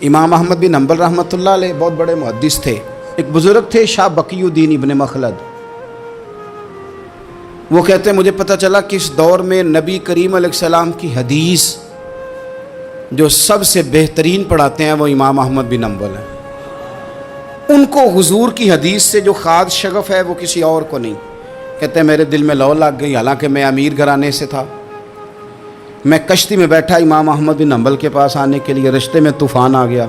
امام احمد بن حنبل رحمۃ اللہ علیہ بہت بڑے محدث تھے. ایک بزرگ تھے شاہ بقی الدین ابن مخلد. وہ کہتے ہیں مجھے پتہ چلا کہ اس دور میں نبی کریم علیہ السلام کی حدیث جو سب سے بہترین پڑھاتے ہیں وہ امام احمد بن حنبل ہیں. ان کو حضور کی حدیث سے جو خاص شغف ہے وہ کسی اور کو نہیں. کہتے ہیں میرے دل میں لو لگ گئی، حالانکہ میں امیر گھرانے سے تھا. میں کشتی میں بیٹھا امام احمد بن حنبل کے پاس آنے کے لیے، رستے میں طوفان آ گیا،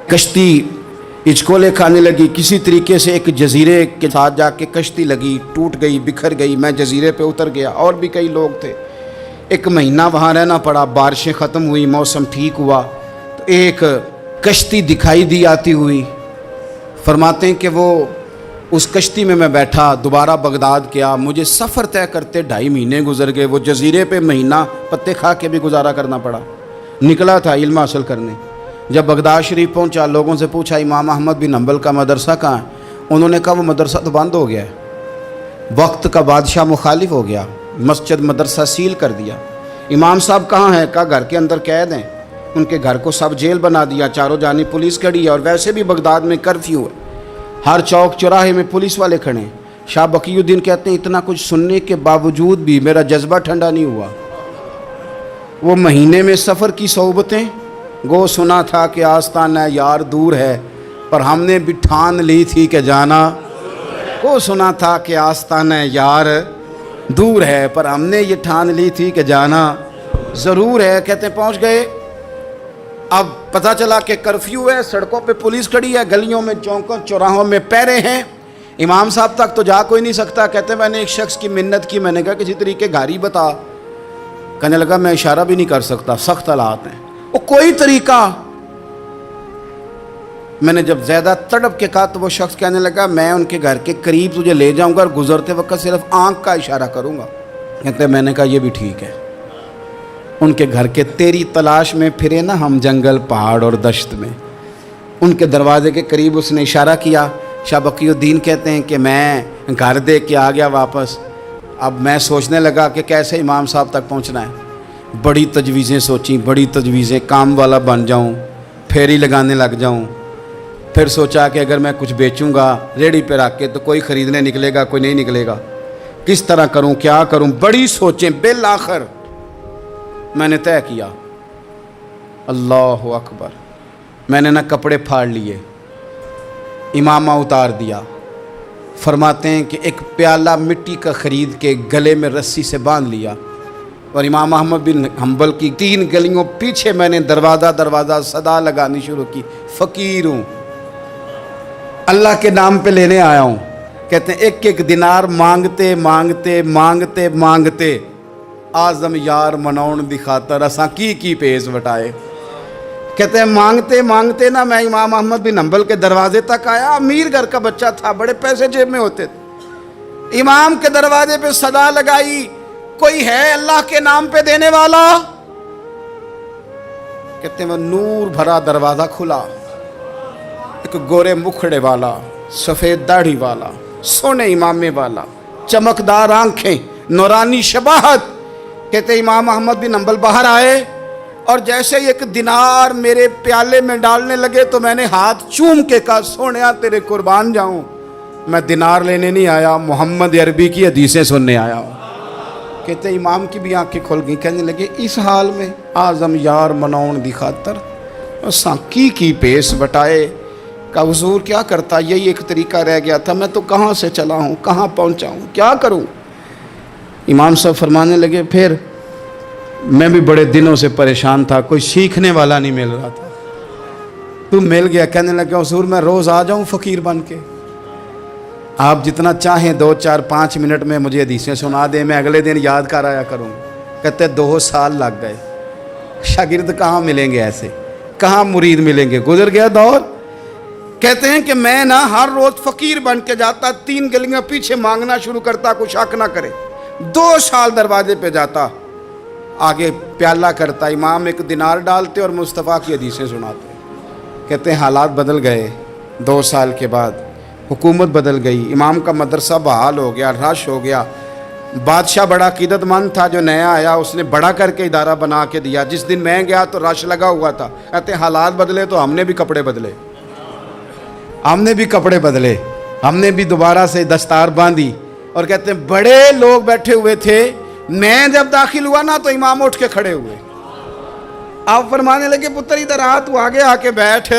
کشتی ہچکولے کھانے لگی. کسی طریقے سے ایک جزیرے کے ساتھ جا کے کشتی لگی، ٹوٹ گئی، بکھر گئی. میں جزیرے پہ اتر گیا، اور بھی کئی لوگ تھے. 1 مہینہ وہاں رہنا پڑا. بارشیں ختم ہوئی، موسم ٹھیک ہوا تو ایک کشتی دکھائی دی آتی ہوئی. فرماتے ہیں کہ وہ اس کشتی میں بیٹھا، دوبارہ بغداد کیا. مجھے سفر طے کرتے 2.5 مہینے گزر گئے. وہ جزیرے پہ مہینہ پتے کھا کے بھی گزارا کرنا پڑا. نکلا تھا علم حاصل کرنے. جب بغداد شریف پہنچا، لوگوں سے پوچھا امام احمد بن حنبل کا مدرسہ کہاں ہے؟ انہوں نے کہا وہ مدرسہ تو بند ہو گیا ہے، وقت کا بادشاہ مخالف ہو گیا، مسجد مدرسہ سیل کر دیا. امام صاحب کہاں ہیں؟ کہا گھر کے اندر قید ہیں. ان کے گھر کو سب جیل بنا دیا، چاروں جانب پولیس کھڑی ہے، اور ویسے بھی بغداد میں کرفیو ہے، ہر چوک چوراہے میں پولیس والے کھڑے ہیں. شاہ بقی الدین کہتے ہیں اتنا کچھ سننے کے باوجود بھی میرا جذبہ ٹھنڈا نہیں ہوا. وہ مہینے میں سفر کی صحبتیں گو سنا تھا کہ آستانہ یار دور ہے، پر ہم نے بھی ٹھان لی تھی کہ جانا. گو سنا تھا کہ آستانہ یار دور ہے، پر ہم نے یہ ٹھان لی تھی کہ جانا ضرور ہے. کہتے ہیں پہنچ گئے. اب پتہ چلا کہ کرفیو ہے، سڑکوں پہ پولیس کھڑی ہے، گلیوں میں چوکوں چوراہوں میں پہرے ہیں. امام صاحب تک تو جا کوئی نہیں سکتا. کہتے ہیں میں نے ایک شخص کی منت کی، میں نے کہا کسی طریقے گاڑی بتا. کہنے لگا میں اشارہ بھی نہیں کر سکتا، سخت حالات ہیں. وہ کوئی طریقہ. میں نے جب زیادہ تڑپ کے کہا تو وہ شخص کہنے لگا میں ان کے گھر کے قریب تجھے لے جاؤں گا اور گزرتے وقت صرف آنکھ کا اشارہ کروں گا. کہتے ہیں میں نے کہا یہ بھی ٹھیک ہے. ان کے گھر کے تیری تلاش میں پھرے نا ہم جنگل پہاڑ اور دشت میں. ان کے دروازے کے قریب اس نے اشارہ کیا. شاہ بقی الدین کہتے ہیں کہ میں گھر دے کے آ گیا واپس. اب میں سوچنے لگا کہ کیسے امام صاحب تک پہنچنا ہے. بڑی تجویزیں سوچیں، بڑی تجویزیں. کام والا بن جاؤں، پھیری لگانے لگ جاؤں. پھر سوچا کہ اگر میں کچھ بیچوں گا ریڑھی پہ رکھ کے تو کوئی خریدنے نکلے گا، کوئی نہیں نکلے گا. کس طرح کروں، کیا کروں، بڑی سوچیں. بالآخر میں نے طے کیا. اللہ اکبر. میں نے نہ کپڑے پھاڑ لیے، امامہ اتار دیا. فرماتے ہیں کہ ایک پیالہ مٹی کا خرید کے گلے میں رسی سے باندھ لیا، اور امام احمد بن حنبل کی 3 گلیوں پیچھے میں نے دروازہ صدا لگانی شروع کی. فقیر ہوں، اللہ کے نام پہ لینے آیا ہوں. کہتے ہیں 1 دینار مانگتے مانگتے مانگتے مانگتے آزم یار مناؤن دی خاطر اساں کی پیز وٹائے. کہتے ہیں مانگتے مانگتے نا میں امام احمد بن حنبل کے دروازے تک آیا. امیر گھر کا بچہ تھا، بڑے پیسے جیب میں ہوتے تھے. امام کے دروازے پہ صدا لگائی کوئی ہے اللہ کے نام پہ دینے والا؟ کہتے ہیں وہ نور بھرا دروازہ کھلا. ایک گورے مکھڑے والا، سفید داڑھی والا، سونے امامے والا، چمکدار آنکھیں، نورانی شباہت. کہتے امام احمد بن حنبل باہر آئے اور جیسے 1 دینار میرے پیالے میں ڈالنے لگے تو میں نے ہاتھ چوم کے کہا سونیا تیرے قربان جاؤں، میں دینار لینے نہیں آیا، محمد عربی کی حدیثیں سننے آیا ہوں. کہتے امام کی بھی آنکھیں کھل گئیں. کہنے لگے اس حال میں آزم یار مناؤن دی خاطر اساں کی پیس بٹائے. کہ حضور کیا کرتا، یہی ایک طریقہ رہ گیا تھا. میں تو کہاں سے چلا ہوں، کہاں پہنچا ہوں، کیا کروں. امام صاحب فرمانے لگے پھر میں بھی بڑے دنوں سے پریشان تھا، کوئی سیکھنے والا نہیں مل رہا تھا، تو مل گیا. کہنے لگا حضور میں روز آ جاؤں فقیر بن کے، آپ جتنا چاہیں 2 4 5 منٹ میں مجھے حدیثیں سنا دیں، میں اگلے دن یاد کر آیا کروں. کہتے 2 سال لگ گئے. شاگرد کہاں ملیں گے ایسے، کہاں مرید ملیں گے، گزر گیا دور. کہتے ہیں کہ میں نا ہر روز فقیر بن کے جاتا، 3 گلیاں پیچھے مانگنا شروع کرتا، کوئی شک نہ کرے. 2 سال دروازے پہ جاتا، آگے پیالہ کرتا، امام 1 دینار ڈالتے اور مصطفیٰ کی حدیثیں سناتے. کہتے ہیں حالات بدل گئے. 2 سال کے بعد حکومت بدل گئی، امام کا مدرسہ بحال ہو گیا، رش ہو گیا. بادشاہ بڑا عقیدت مند تھا، جو نیا آیا اس نے بڑا کر کے ادارہ بنا کے دیا. جس دن میں گیا تو رش لگا ہوا تھا. کہتے ہیں حالات بدلے تو ہم نے بھی کپڑے بدلے، ہم نے بھی دوبارہ سے دستار باندھی. اور کہتے ہیں بڑے لوگ بیٹھے ہوئے تھے، میں جب داخل ہوا نا تو امام اٹھ کے کھڑے ہوئے. آپ فرمانے لگے پتر ادھر آ، تو آگے آ کے بیٹھ،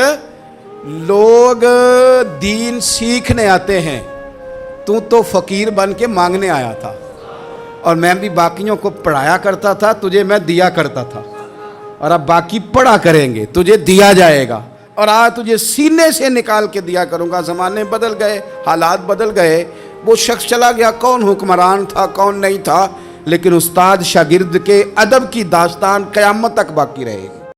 لوگ دین سیکھنے آتے ہیں، تو فقیر بن کے مانگنے آیا تھا. اور میں بھی باقیوں کو پڑھایا کرتا تھا، تجھے میں دیا کرتا تھا. اور اب باقی پڑھا کریں گے، تجھے دیا جائے گا. اور آج تجھے سینے سے نکال کے دیا کروں گا. زمانے بدل گئے، حالات بدل گئے. وہ شخص چلا گیا، کون حکمران تھا کون نہیں تھا، لیکن استاد شاگرد کے ادب کی داستان قیامت تک باقی رہے گی.